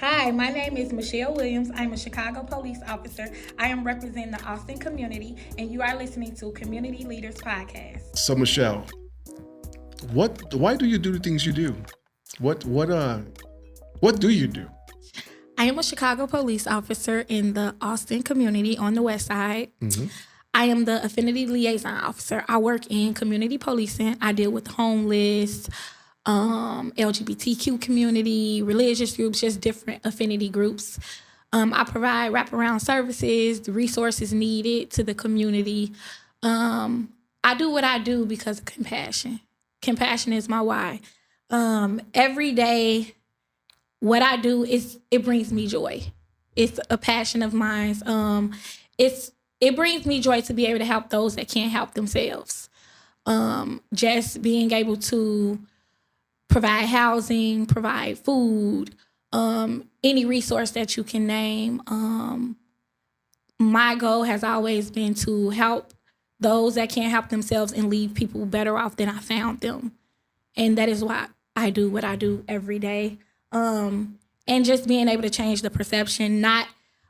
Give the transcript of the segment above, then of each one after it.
Hi, my name is Michelle Williams. I'm a Chicago police officer. I am representing the Austin community, and you are listening to Community Leaders Podcast. So Michelle, why do you do the things you do? What do you do? I am a Chicago police officer in the Austin community on the west side. I am the affinity liaison officer. I work in community policing. I deal with homeless, LGBTQ community, religious groups, just different affinity groups. I provide wraparound services, the resources needed to the community. I do what I do because of compassion. Compassion is my why. Every day, what I do it brings me joy. It's a passion of mine. It brings me joy to be able to help those that can't help themselves. Just being able to provide housing, provide food, any resource that you can name. My goal has always been to help those that can't help themselves and leave people better off than I found them. And that is why I do what I do every day. And just being able to change the perception, not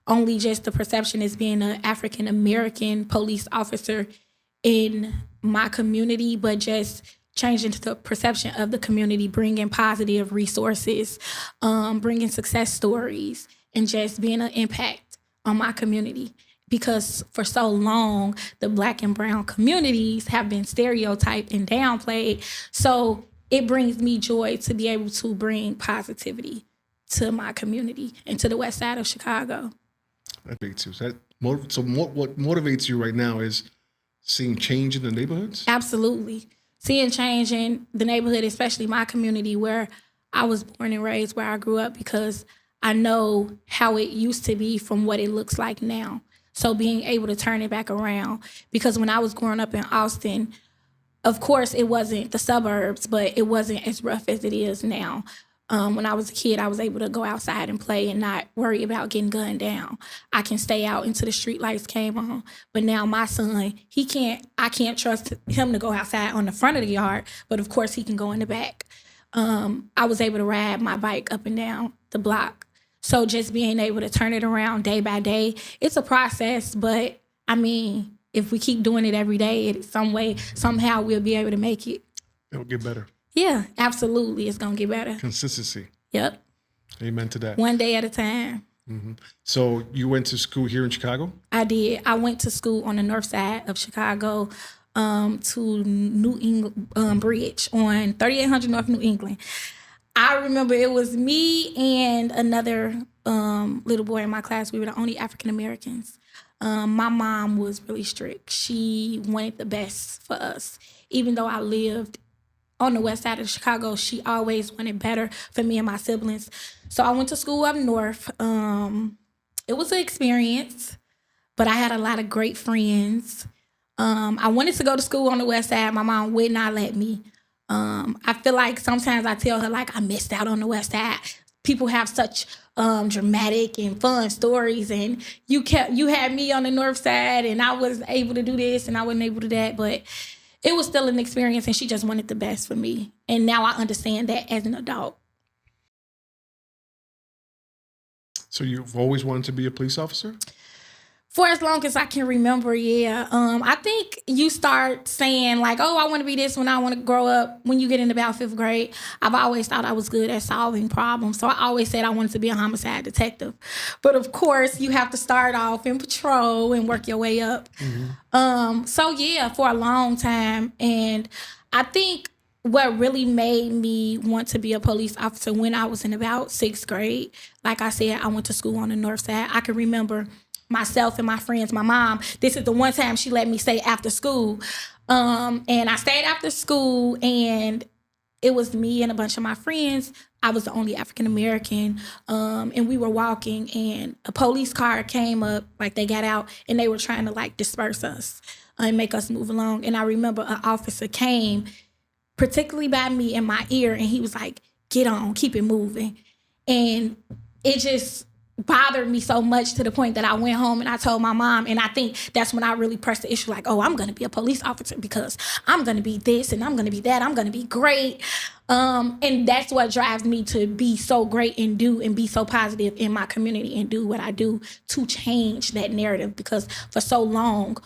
only just the perception as being an African American police officer in my community, but just changing the perception of the community, bringing positive resources, bringing success stories, and just being an impact on my community. Because for so long, the Black and brown communities have been stereotyped and downplayed. So it brings me joy to be able to bring positivity to my community and to the west side of Chicago. That makes you. What motivates you right now is seeing change in the neighborhoods? Absolutely. Seeing change in the neighborhood, especially my community where I was born and raised, where I grew up, because I know how it used to be from what it looks like now. So being able to turn it back around, because when I was growing up in Austin, of course, it wasn't the suburbs, but it wasn't as rough as it is now. When I was a kid, I was able to go outside and play and not worry about getting gunned down. I can stay out until the street lights came on. But now my son, I can't trust him to go outside on the front of the yard, but of course he can go in the back. I was able to ride my bike up and down the block. So just being able to turn it around day by day, it's a process, but I mean, if we keep doing it every day, somehow we'll be able to make it. It'll get better. Yeah, absolutely. It's going to get better. Consistency. Yep. Amen to that. One day at a time. Mm-hmm. So you went to school here in Chicago? I did. I went to school on the north side of Chicago to New England Bridge on 3800 North New England. I remember it was me and another little boy in my class. We were the only African Americans. My mom was really strict. She wanted the best for us. Even though I lived on the west side of Chicago, she always wanted better for me and my siblings. So I went to school up north. It was an experience, but I had a lot of great friends. I wanted to go to school on the west side. My mom would not let me. I feel like sometimes I tell her, like, I missed out on the west side. People have such dramatic and fun stories, and you had me on the north side, and I was able to do this, and I wasn't able to do that, but it was still an experience, and she just wanted the best for me. And now I understand that as an adult. So you've always wanted to be a police officer? For as long as I can remember, yeah. I think you start saying, like, oh, I want to be this when I want to grow up. When you get in about 5th grade, I've always thought I was good at solving problems. So I always said I wanted to be a homicide detective. But of course, you have to start off in patrol and work your way up. Mm-hmm. So yeah, for a long time. And I think what really made me want to be a police officer when I was in about 6th grade, like I said, I went to school on the north side. I can remember myself and my friends, my mom, this is the one time she let me stay after school. And I stayed after school, and it was me and a bunch of my friends. I was the only African American, and we were walking, and a police car came up, like they got out, and they were trying to like disperse us and make us move along. And I remember an officer came particularly by me in my ear, and he was like, get on, keep it moving. And it just bothered me so much to the point that I went home and I told my mom, and I think that's when I really pressed the issue, like, oh, I'm going to be a police officer because I'm going to be this and I'm going to be that. I'm going to be great. And that's what drives me to be so great and do and be so positive in my community and do what I do to change that narrative, because for so long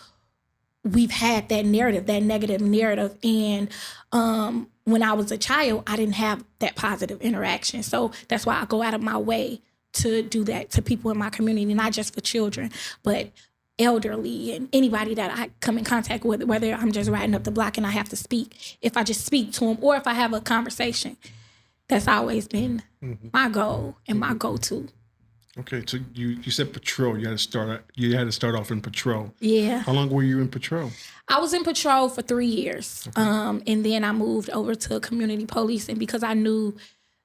we've had that narrative, that negative narrative. And when I was a child, I didn't have that positive interaction. So that's why I go out of my way to do that to people in my community, not just for children, but elderly and anybody that I come in contact with, whether I'm just riding up the block and I have to speak. If I just speak to them or if I have a conversation, that's always been my goal and my go-to. Okay, so you said patrol. You had to start off in patrol. Yeah. How long were you in patrol? I was in patrol for 3 years. Okay. And then I moved over to community policing because I knew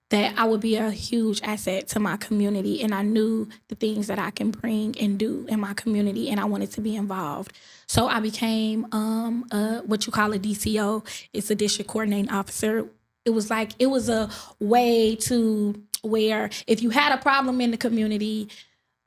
that I would be a huge asset to my community, and I knew the things that I can bring and do in my community, and I wanted to be involved. So I became what you call a DCO. It's a district coordinating officer. It was a way to where if you had a problem in the community,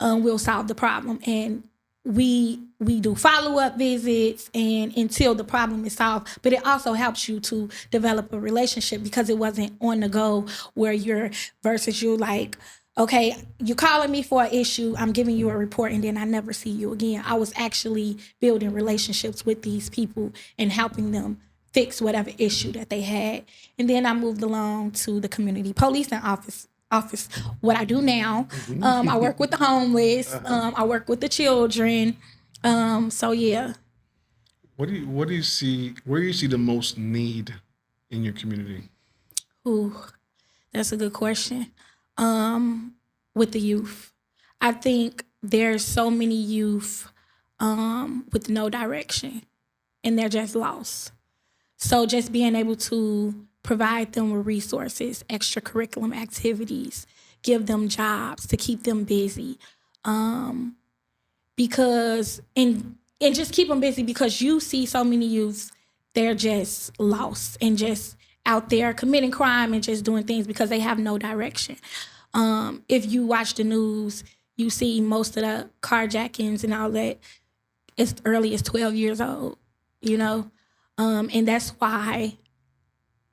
we'll solve the problem. And we do follow-up visits and until the problem is solved. But it also helps you to develop a relationship because it wasn't on the go where you're like, okay, you're calling me for an issue, I'm giving you a report, and then I never see you again. I was actually building relationships with these people and helping them fix whatever issue that they had. And then I moved along to the community policing office, what I do now. I work with the homeless. I work with the children. So yeah. What do you see? Where do you see the most need in your community? Ooh, that's a good question. With the youth, I think there's so many youth with no direction, and they're just lost. So just being able to provide them with resources, extracurriculum activities, give them jobs to keep them busy. Because just keep them busy, because you see so many youths, they're just lost and just out there committing crime and just doing things because they have no direction. If you watch the news, you see most of the carjackings and all that as early as 12 years old, and that's why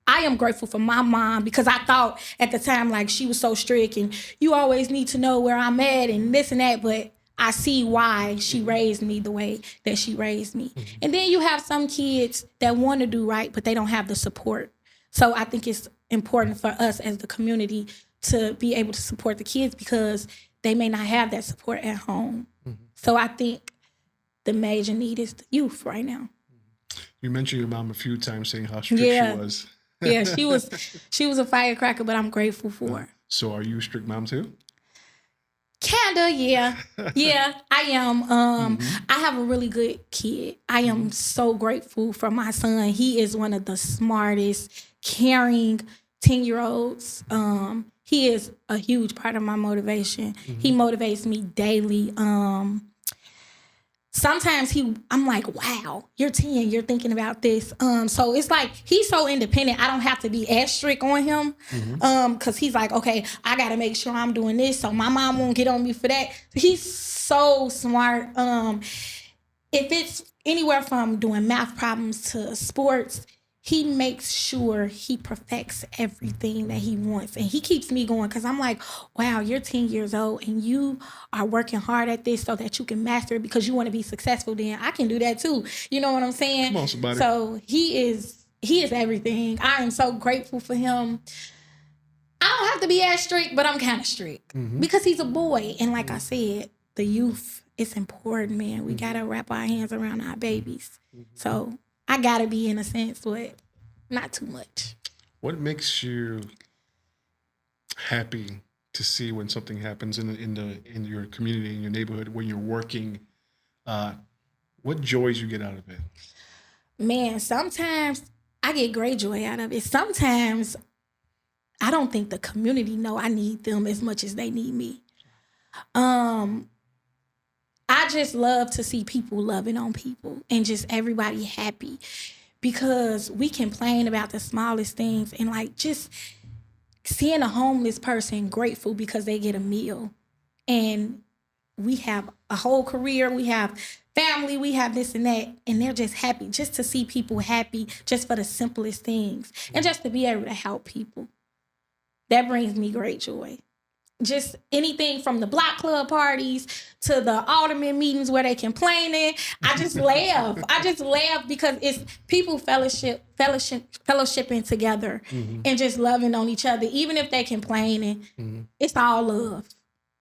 I am grateful for my mom, because I thought at the time, like, she was so strict and you always need to know where I'm at and this and that, but I see why she raised me the way that she raised me. Mm-hmm. And then you have some kids that want to do right, but they don't have the support. So I think it's important for us as the community to be able to support the kids because they may not have that support at home. Mm-hmm. So I think the major need is the youth right now. You mentioned your mom a few times saying how strict she was. Yeah, she was a firecracker, but I'm grateful for her. So are you a strict mom too? Kinda, yeah. Yeah, I am. I have a really good kid. I am so grateful for my son. He is one of the smartest, caring 10-year-olds. He is a huge part of my motivation. Mm-hmm. He motivates me daily. Sometimes I'm like, wow, you're 10, you're thinking about this. So it's like, he's so independent. I don't have to be as strict on him. Cause he's like, okay, I gotta make sure I'm doing this so my mom won't get on me for that. He's so smart. If it's anywhere from doing math problems to sports, he makes sure he perfects everything that he wants. And he keeps me going because I'm like, wow, you're 10 years old and you are working hard at this so that you can master it because you want to be successful. Then I can do that too. You know what I'm saying? Come on, somebody. So he is everything. I am so grateful for him. I don't have to be as strict, but I'm kind of strict because he's a boy. And like I said, the youth is important, man. We got to wrap our hands around our babies. So I gotta be, in a sense, but not too much. What makes you happy to see when something happens in your community, in your neighborhood, when you're working? What joys you get out of it? Man, sometimes I get great joy out of it. Sometimes I don't think the community know I need them as much as they need me. I just love to see people loving on people and just everybody happy, because we complain about the smallest things and like just seeing a homeless person grateful because they get a meal and we have a whole career, we have family, we have this and that, and they're just happy just to see people happy just for the simplest things and just to be able to help people. That brings me great joy. Just anything from the block club parties to the alderman meetings where they complaining. I just laugh. I just laugh because it's people fellowshipping together and just loving on each other. Even if they complaining, it's all love.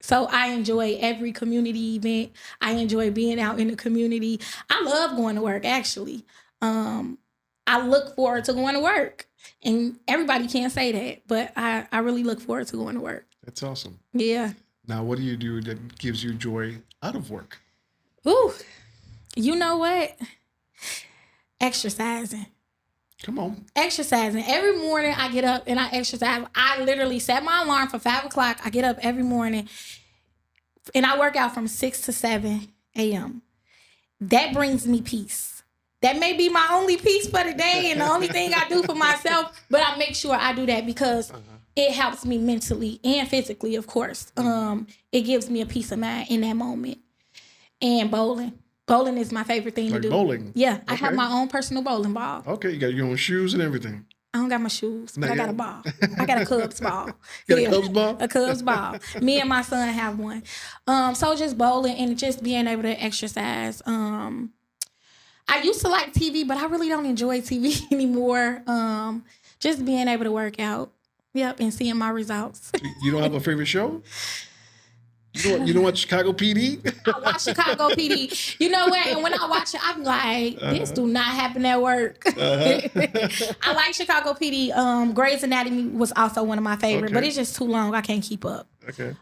So I enjoy every community event. I enjoy being out in the community. I love going to work, actually. I look forward to going to work. And everybody can't say that, but I really look forward to going to work. That's awesome. Yeah. Now, what do you do that gives you joy out of work? Ooh, you know what? Exercising. Come on. Exercising. Every morning I get up and I exercise. I literally set my alarm for 5 o'clock. I get up every morning and I work out from 6 to 7 a.m. That brings me peace. That may be my only peace for the day and the only thing I do for myself, but I make sure I do that because it helps me mentally and physically, of course. It gives me a peace of mind in that moment. And bowling. Bowling is my favorite thing to do. Bowling? Yeah. I have my own personal bowling ball. Okay. You got your own shoes and everything. I don't got my shoes, but I got a ball. I got a Cubs ball. You got a Cubs ball? A Cubs ball. Me and my son have one. So just bowling and just being able to exercise. I used to like TV, but I really don't enjoy TV anymore. Just being able to work out. Yep, and seeing my results. You don't have a favorite show? You don't watch Chicago PD? I watch Chicago PD. You know what? And when I watch it, I'm like, this do not happen at work. I like Chicago PD. Grey's Anatomy was also one of my favorites, but it's just too long. I can't keep up. Okay.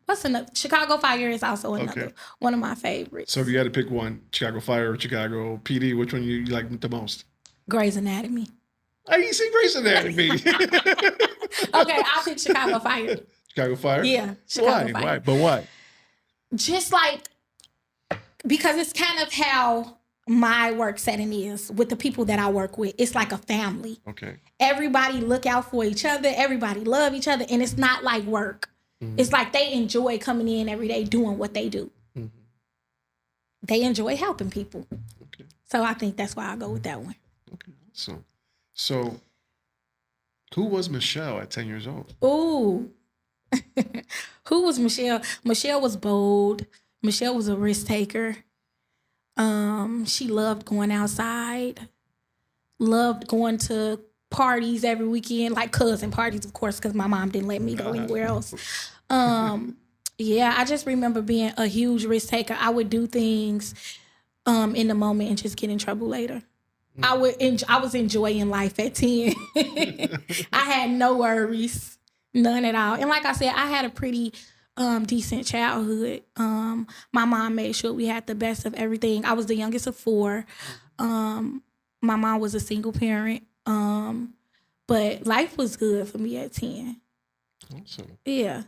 What's another? Chicago Fire is also another one of my favorites. So if you had to pick one, Chicago Fire or Chicago PD, which one you like the most? Grey's Anatomy. I didn't see Grey's Anatomy. Okay, I'll pick Chicago Fire. Chicago Fire? Yeah, Chicago Fire. Why? But why? Just like, because it's kind of how my work setting is with the people that I work with. It's like a family. Okay. Everybody look out for each other. Everybody love each other. And it's not like work. It's like they enjoy coming in every day doing what they do. They enjoy helping people. Okay. So I think that's why I go with that one. Okay. So who was Michelle at 10 years old? Ooh. Who was Michelle? Michelle was bold. Michelle was a risk taker. She loved going outside. Loved going to parties every weekend, like cousin parties, of course, because my mom didn't let me go anywhere else. Yeah, I just remember being a huge risk taker. I would do things in the moment and just get in trouble later. I was enjoying life at 10. I had no worries, none at all. And like I said, I had a pretty decent childhood. My mom made sure we had the best of everything. I was the youngest of 4. My mom was a single parent. But life was good for me at 10. Awesome. Yeah.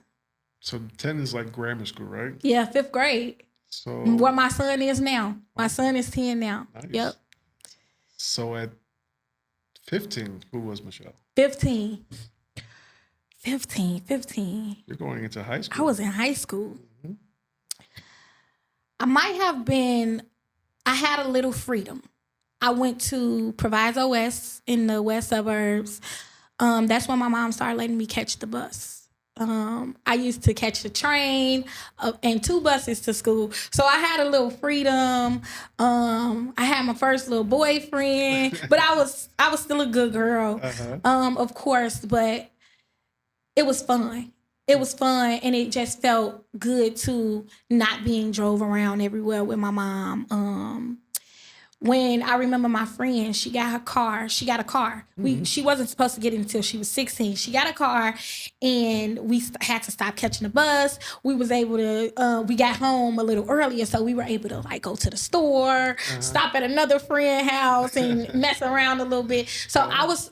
So 10 is like grammar school, right? Yeah, 5th grade. So where my son is now. My son is 10 now. Nice. Yep. So at 15, who was Michelle? 15. You're going into high school. I was in high school. I had a little freedom. I went to Proviso West in the west suburbs. That's when my mom started letting me catch the bus. I used to catch the train and 2 buses to school. So I had a little freedom. I had my first little boyfriend, but I was still a good girl, of course, but it was fun. It was fun, and it just felt good to not being drove around everywhere with my mom. When I remember my friend, she got a car. She wasn't supposed to get it until she was 16. She got a car, and we had to stop catching the bus. We was able to, we got home a little earlier, so we were able to like go to the store, stop at another friend's house, and mess around a little bit. So I was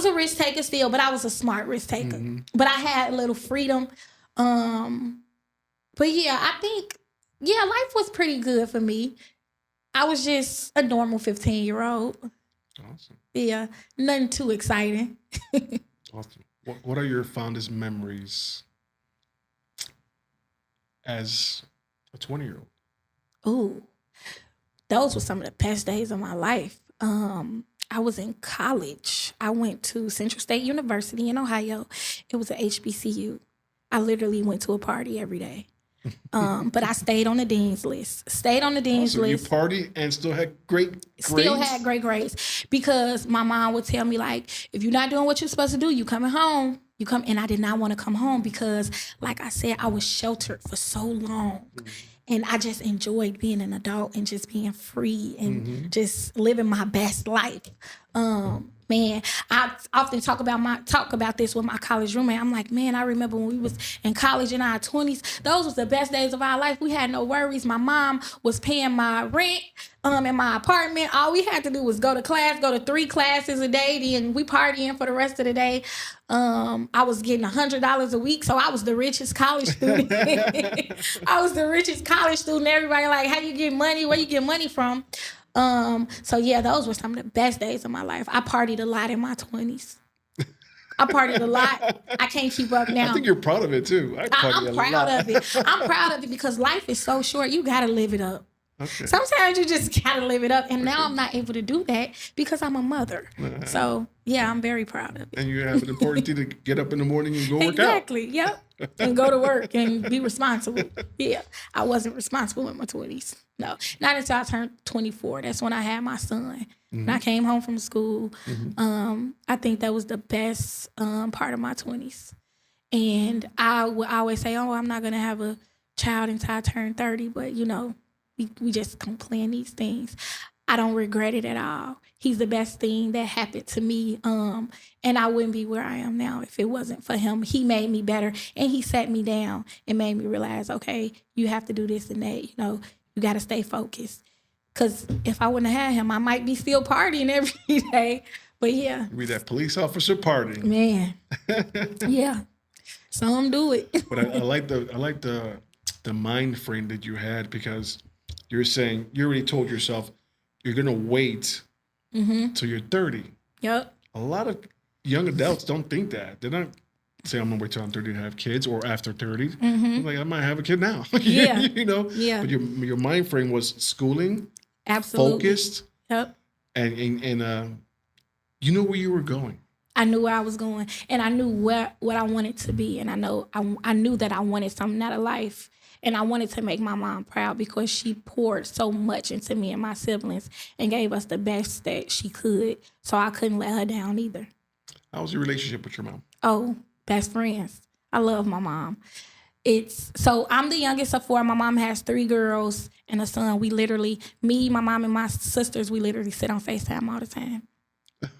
a risk taker still, but I was a smart risk taker. But I had a little freedom. But yeah, I think, life was pretty good for me. I was just a normal 15-year-old. Awesome. Yeah, nothing too exciting. Awesome. What are your fondest memories as A 20-year-old. Ooh, those were some of the best days of my life. I was in college. I went to Central State University in Ohio. It was a HBCU. I literally went to a party every day. But I stayed on the dean's list. Stayed on the dean's So you list. partied and still had great grades? Still had great grades because my mom would tell me, like, if you're not doing what you're supposed to do, you coming home. You come, and I did not want to come home because, like I said, I was sheltered for so long. And I just enjoyed being an adult and just being free and just living my best life. Man, I often talk about this with my college roommate. I'm like, man, I remember when we was in college in our 20s. Those was the best days of our life. We had no worries. My mom was paying my rent in my apartment. All we had to do was go to class, go to 3 classes a day. Then we partying for the rest of the day. I was getting $100 a week, so I was the richest college student. I was the richest college student. Everybody like, how you get money? Where you get money from? So yeah, those were some of the best days of my life. I partied a lot in my 20s. I partied a lot. I can't keep up now. I think you're proud of it too. I'm proud of it. I'm proud of it because life is so short. You got to live it up. Okay. Sometimes you just got to live it up. And now I'm not able to do that because I'm a mother. So yeah, I'm very proud of it. And you have an important thing to get up in the morning and go work out. Exactly. Yep. And go to work and be responsible. Yeah. I wasn't responsible in my 20s. No. Not until I turned 24. That's when I had my son. And I came home from school. I think that was the best part of my 20s. And I would always say, oh, I'm not going to have a child until I turn 30. But, you know, we just don't plan these things. I don't regret it at all. He's the best thing that happened to me. And I wouldn't be where I am now if it wasn't for him. He made me better and he sat me down and made me realize, okay, you have to do this and that. You know, you got to stay focused. Because if I wouldn't have had him, I might be still partying every day. But yeah. Be that police officer partying. Man. Yeah. Some do it. But I like the mind frame that you had because you're saying, you already told yourself, you're going to wait till you're 30. Yep. A lot of young adults don't think that. They're not saying, I'm going to wait till I'm 30 to have kids or after 30. Like, I might have a kid now. Yeah. You know? Yeah. But your mind frame was schooling, Absolutely. focused, Yep. and you knew where you were going. I knew where I was going, and I knew what I wanted to be, and I knew that I wanted something out of life, and I wanted to make my mom proud because she poured so much into me and my siblings and gave us the best that she could, so I couldn't let her down either. How was your relationship with your mom? Oh, best friends. I love my mom. So I'm the youngest of 4. My mom has 3 girls and a son. We literally, me, my mom, and my sisters, we literally sit on FaceTime all the time.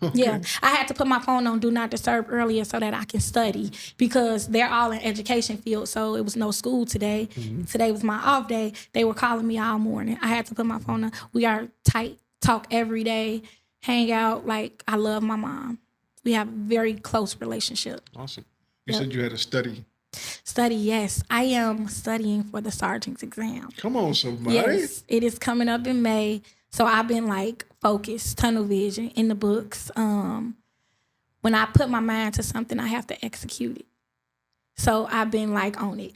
Okay. Yeah, I had to put my phone on Do Not Disturb earlier so that I can study because they're all in education field. So it was no school today. Today was my off day. They were calling me all morning. I had to put my phone on. We are tight, talk every day, hang out. Like, I love my mom. We have a very close relationship. Awesome. You said you had to study. Study, yes. I am studying for the sergeant's exam. Come on, somebody. Yes, it is coming up in May. So I've been like focused, tunnel vision in the books. When I put my mind to something, I have to execute it. So I've been like on it.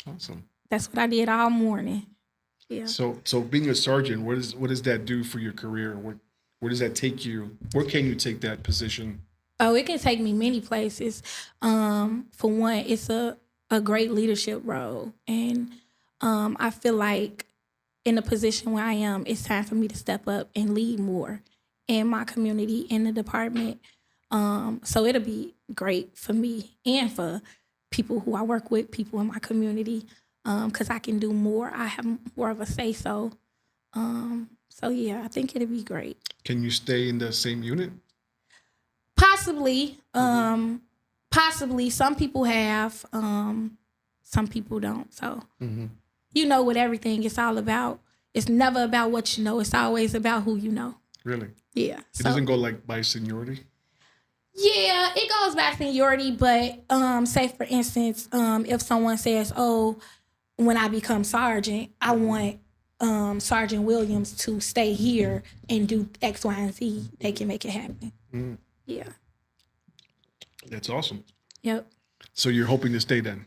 Awesome. That's what I did all morning. Yeah. So being a sergeant, what does that do for your career? Where does that take you? Where can you take that position? Oh, it can take me many places. For one, it's a great leadership role. And I feel like in the position where I am, it's time for me to step up and lead more in my community, in the department. So it'll be great for me and for people who I work with, people in my community, because I can do more. I have more of a say-so. So, yeah, I think it'll be great. Can you stay in the same unit? Possibly. Possibly. Some people have. Some people don't. So, you know, with everything, it's all about, it's never about what you know. It's always about who you know. Really? Yeah. It doesn't go like by seniority? Yeah, it goes by seniority, but say, for instance, if someone says, oh, when I become sergeant, I want Sergeant Williams to stay here and do X, Y, and Z, they can make it happen. Yeah. That's awesome. Yep. So you're hoping to stay then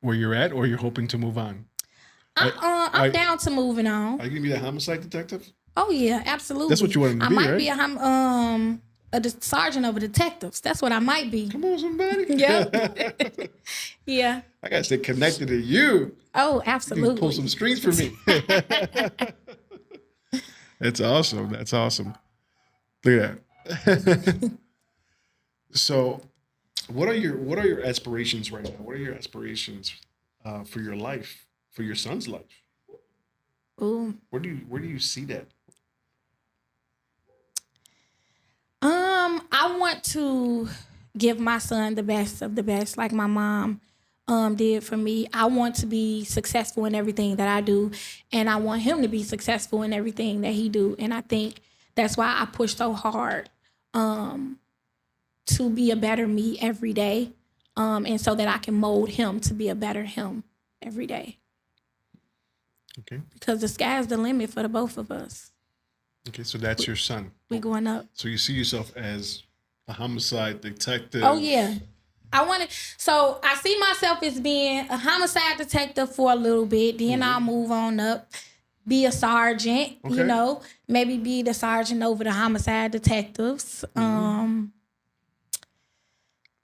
where you're at, or you're hoping to move on? I'm down to moving on. Are you gonna be a homicide detective? Oh yeah, absolutely. That's what you wanted to be, I might right? be a sergeant of the detectives. That's what I might be. Come on, somebody. Yep. Yeah. I gotta stay connected to you. Oh, You absolutely. can pull some strings for me. That's awesome. That's awesome. Look at that. So, what are your aspirations right now? What are your aspirations for your life, for your son's life? Ooh. Where do you see that? I want to give my son the best of the best, like my mom did for me. I want to be successful in everything that I do, and I want him to be successful in everything that he do. And I think that's why I push so hard to be a better me every day, and so that I can mold him to be a better him every day. Okay. Because the sky's the limit for the both of us. Okay, so that's your son. We going up. So you see yourself as a homicide detective. Oh yeah. So I see myself as being a homicide detective for a little bit. Then I'll move on up, be a sergeant, Okay. maybe be the sergeant over the homicide detectives. And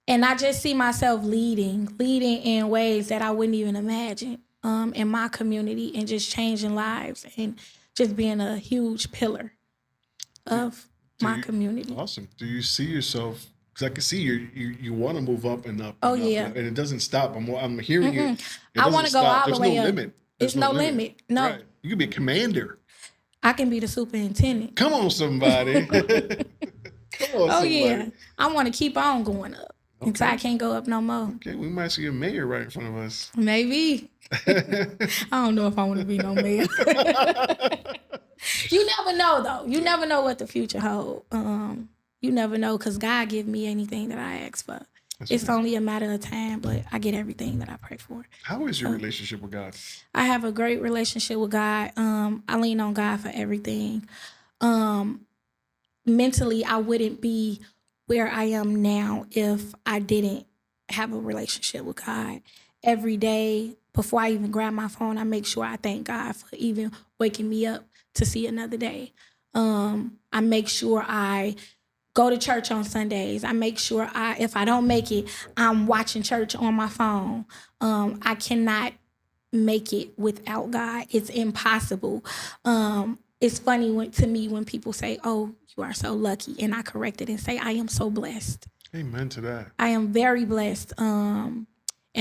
I just see myself leading in ways that I wouldn't even imagine in my community, and just changing lives and just being a huge pillar of my community. Awesome. Do you see yourself? Because I can see you want to move up and up. Oh, and up, yeah. and it doesn't stop. I'm hearing you. It I want to go stop. all the There's way no up. limit. There's no limit. No. Right. You can be a commander. I can be the superintendent. Come on, somebody. Come on, Oh somebody. yeah. I want to keep on going up until I can't go up no more. Okay, we might see a mayor right in front of us. Maybe. I don't know if I want to be no mayor. You never know though. You never know what the future holds. You never know, because God give me anything that I ask for. It's only a matter of time, but I get everything that I pray for. How is your relationship with God? I have a great relationship with God. I lean on God for everything. Mentally, I wouldn't be where I am now if I didn't have a relationship with God. Every day, before I even grab my phone, I make sure I thank God for even waking me up to see another day. I make sure I go to church on Sundays. I make sure if I don't make it, I'm watching church on my phone. I cannot make it without God. It's impossible. It's funny to me when people say, "Oh, you are so lucky," and I correct it and say, "I am so blessed." Amen to that. I am very blessed. And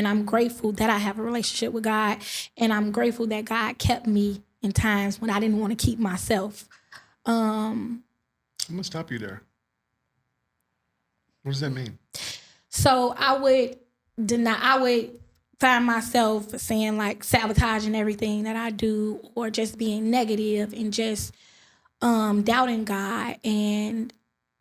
I'm grateful that I have a relationship with God. And I'm grateful that God kept me in times when I didn't want to keep myself. I'm going to stop you there. What does that mean? So I would find myself saying, like, sabotaging everything that I do, or just being negative and just doubting God and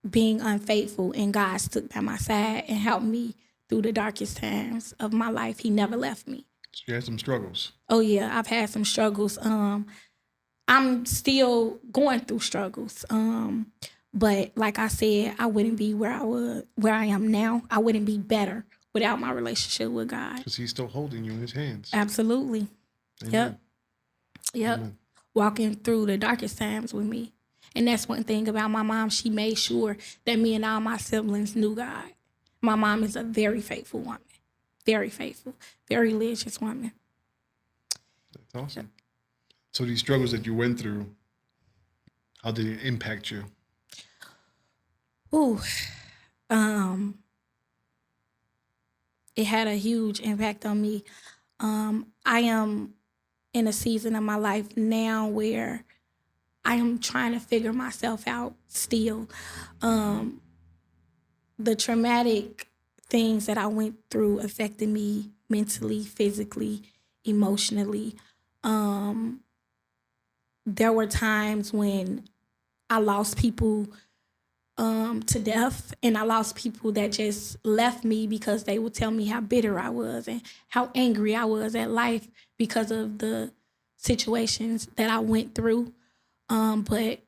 being unfaithful. And God stood by my side and helped me through the darkest times of my life. He never left me. So you had some struggles. Oh yeah, I've had some struggles. I'm still going through struggles. But like I said, I wouldn't be where I am now. I wouldn't be better without my relationship with God. Because he's still holding you in his hands. Absolutely. Amen. Yep. Amen. Walking through the darkest times with me. And that's one thing about my mom. She made sure that me and all my siblings knew God. My mom is a very faithful woman. Very faithful. Very religious woman. That's awesome. So these struggles that you went through, how did it impact you? Ooh. It had a huge impact on me. I am in a season of my life now where I am trying to figure myself out still. The traumatic things that I went through affected me mentally, physically, emotionally. There were times when I lost people to death, and I lost people that just left me because they would tell me how bitter I was and how angry I was at life because of the situations that I went through. But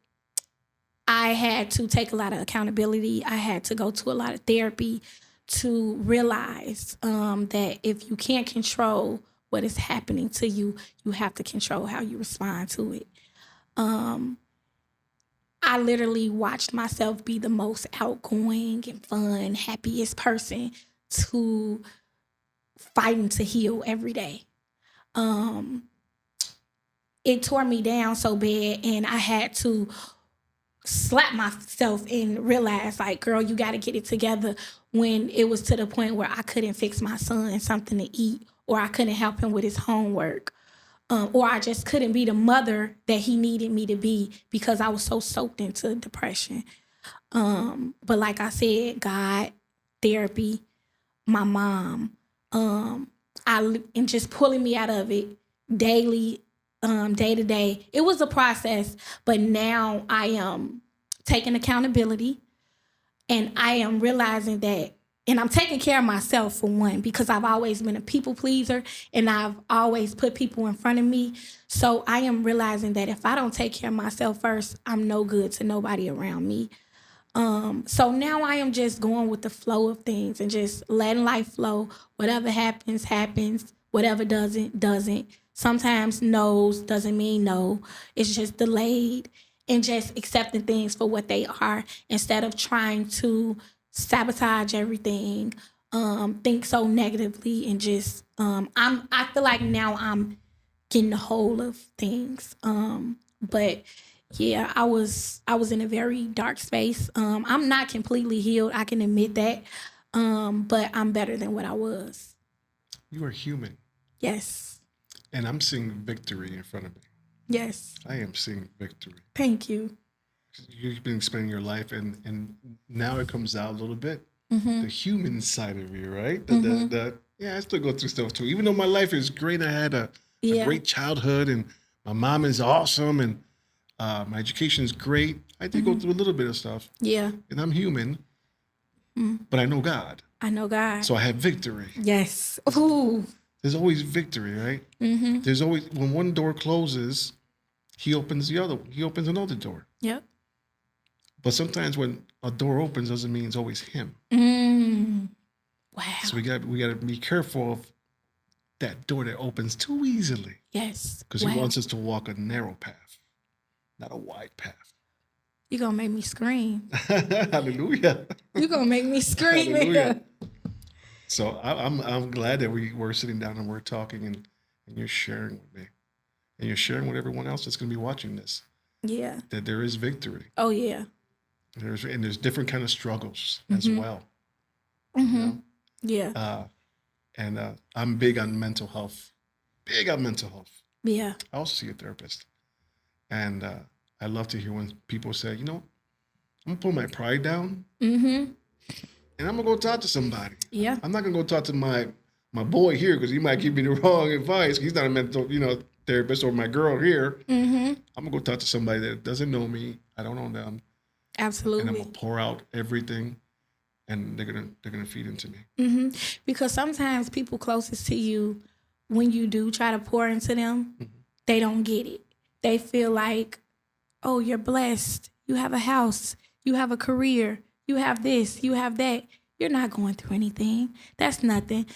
I had to take a lot of accountability. I had to go to a lot of therapy to realize that if you can't control what is happening to you. You have to control how you respond to it. I literally watched myself be the most outgoing and fun, happiest person to fighting to heal every day. It tore me down so bad, and I had to slap myself and realize, like, girl, you got to get it together, when it was to the point where I couldn't fix my son something to eat, or I couldn't help him with his homework, or I just couldn't be the mother that he needed me to be because I was so soaked into depression. But like I said, God, therapy, my mom, and just pulling me out of it daily, day to day. It was a process, but now I am taking accountability, and I am realizing that, and I'm taking care of myself for one, because I've always been a people pleaser and I've always put people in front of me. So I am realizing that if I don't take care of myself first, I'm no good to nobody around me. So now I am just going with the flow of things and just letting life flow. Whatever happens, happens. Whatever doesn't, doesn't. Sometimes no's doesn't mean no. It's just delayed, and just accepting things for what they are instead of trying to sabotage everything, think so negatively, and just I feel like now I'm getting the whole of things. But yeah, I was in a very dark space. I'm not completely healed, I can admit that. But I'm better than what I was. You are human. Yes. And I'm seeing victory in front of me. Yes. I am seeing victory. Thank you. You've been spending your life, and now it comes out a little bit. The human side of you, right? I still go through stuff too. Even though my life is great, I had a great childhood, and my mom is awesome, and my education is great. I did go through a little bit of stuff. Yeah. And I'm human, but I know God. I know God. So I have victory. Yes. Ooh. There's always victory, right? There's always, when one door closes, he opens the other one. He opens another door. Yep. But sometimes when a door opens, doesn't mean it's always him. Wow. So we got to be careful of that door that opens too easily. Yes. Because he wants us to walk a narrow path, not a wide path. You're going to make me scream. Hallelujah. You're going to make me scream. Hallelujah. So I'm glad that we're sitting down and we're talking, and you're sharing with me, and you're sharing with everyone else that's going to be watching this. Yeah. That there is victory. Oh yeah. There's different kind of struggles as well. You know? Yeah. I'm big on mental health. Yeah. I also see a therapist, and I love to hear when people say, I'm gonna put my pride down. And I'm going to go talk to somebody. Yeah. I'm not going to go talk to my boy here because he might give me the wrong advice. He's not a mental, therapist, or my girl here. I'm going to go talk to somebody that doesn't know me. I don't know them. Absolutely. And I'm going to pour out everything, and they're going to feed into me. Because sometimes people closest to you, when you do try to pour into them, they don't get it. They feel like, oh, you're blessed. You have a house. You have a career. You have this, you have that. You're not going through anything. That's nothing.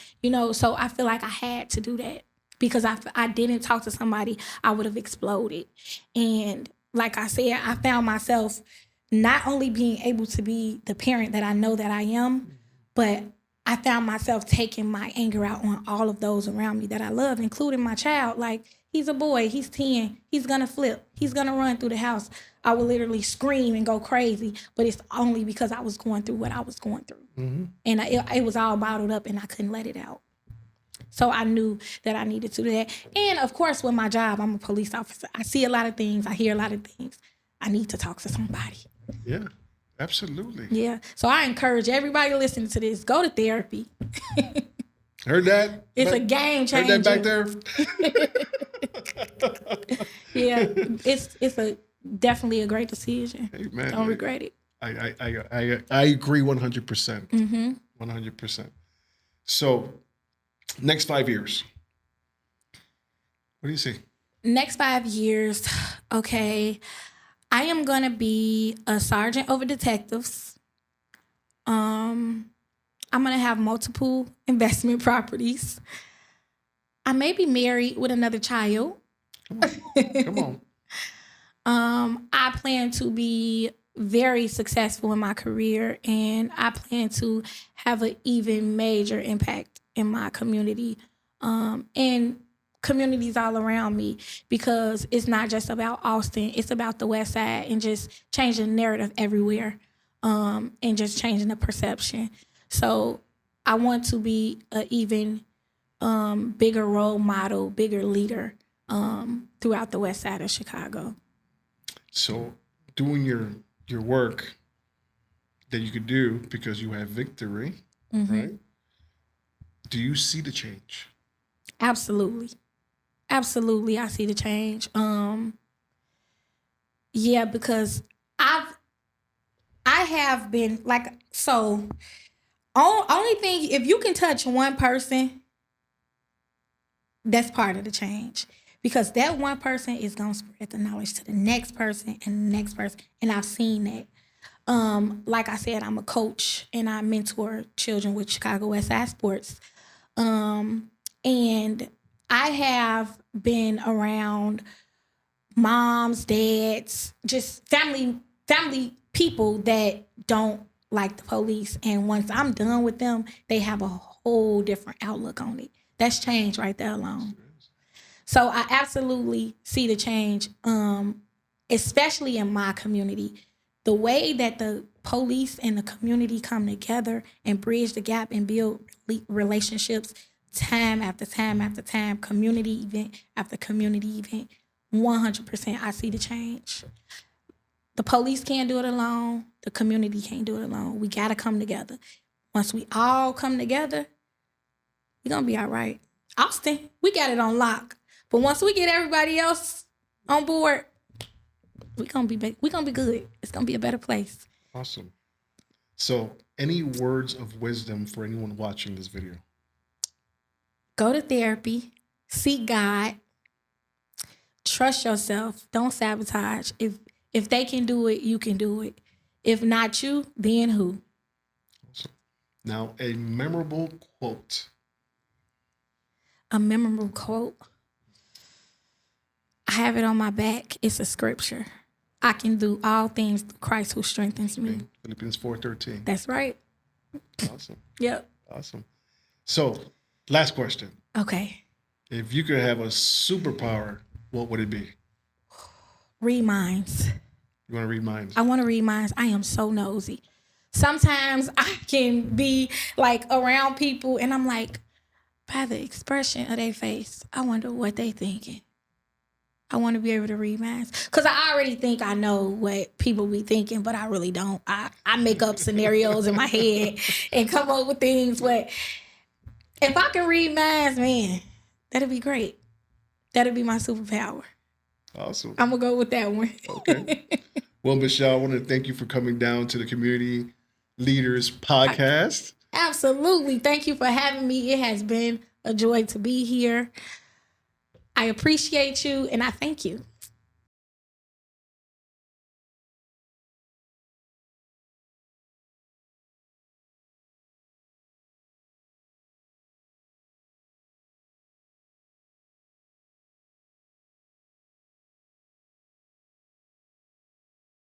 So I feel like I had to do that, because I didn't talk to somebody, I would have exploded. And like I said, I found myself not only being able to be the parent that I know that I am, but I found myself taking my anger out on all of those around me that I love, including my child. Like, he's a boy, he's 10, he's gonna flip, he's gonna run through the house. I would literally scream and go crazy, but it's only because I was going through what I was going through. And it was all bottled up, and I couldn't let it out. So I knew that I needed to do that. And of course, with my job, I'm a police officer. I see a lot of things, I hear a lot of things. I need to talk to somebody. Yeah, absolutely. Yeah, so I encourage everybody listening to this, go to therapy. Heard that? It's a game changer. Heard that back there? Yeah, it's definitely a great decision. Hey, man, don't regret it. I agree 100%. 100%. So, next 5 years. What do you see? Next 5 years, okay. I am gonna be a sergeant over detectives. I'm gonna have multiple investment properties. I may be married with another child. Come on. Come on. I plan to be very successful in my career, and I plan to have an even major impact in my community, and communities all around me, because it's not just about Austin, it's about the West Side, and just changing the narrative everywhere, and just changing the perception. So I want to be an even bigger role model, bigger leader throughout the West Side of Chicago. So doing your work that you could do because you have victory, right? Do you see the change? Absolutely. Absolutely, I see the change. Yeah, because I have been like, so only thing, if you can touch one person, that's part of the change. Because that one person is gonna spread the knowledge to the next person and the next person. And I've seen that. Like I said, I'm a coach and I mentor children with Chicago West Side Sports. And I have been around moms, dads, just family people that don't like the police. And once I'm done with them, they have a whole different outlook on it. That's change right there alone. So I absolutely see the change, especially in my community. The way that the police and the community come together and bridge the gap and build relationships time after time after time, community event after community event, 100% I see the change. The police can't do it alone. The community can't do it alone. We got to come together. Once we all come together, we're going to be all right. Austin, we got it on lock. But once we get everybody else on board, we're gonna be good. It's gonna be a better place. Awesome. So, any words of wisdom for anyone watching this video? Go to therapy, seek God, trust yourself, don't sabotage. If they can do it, you can do it. If not you, then who? Awesome. Now, a memorable quote. A memorable quote. I have it on my back. It's a scripture. I can do all things through Christ who strengthens me. Philippians 4:13. That's right. Awesome. Yep. Awesome. So, last question. Okay. If you could have a superpower, what would it be? Read minds. You want to read minds? I want to read minds. I am so nosy. Sometimes I can be like around people and I'm like, by the expression of their face, I wonder what they thinking. I want to be able to read minds. Because I already think I know what people be thinking, but I really don't. I make up scenarios in my head and come up with things. But if I can read minds, man, that'd be great. That'd be my superpower. Awesome. I'm going to go with that one. Okay. Well, Michelle, I want to thank you for coming down to the Community Leaders Podcast. Absolutely. Thank you for having me. It has been a joy to be here. I appreciate you and I thank you.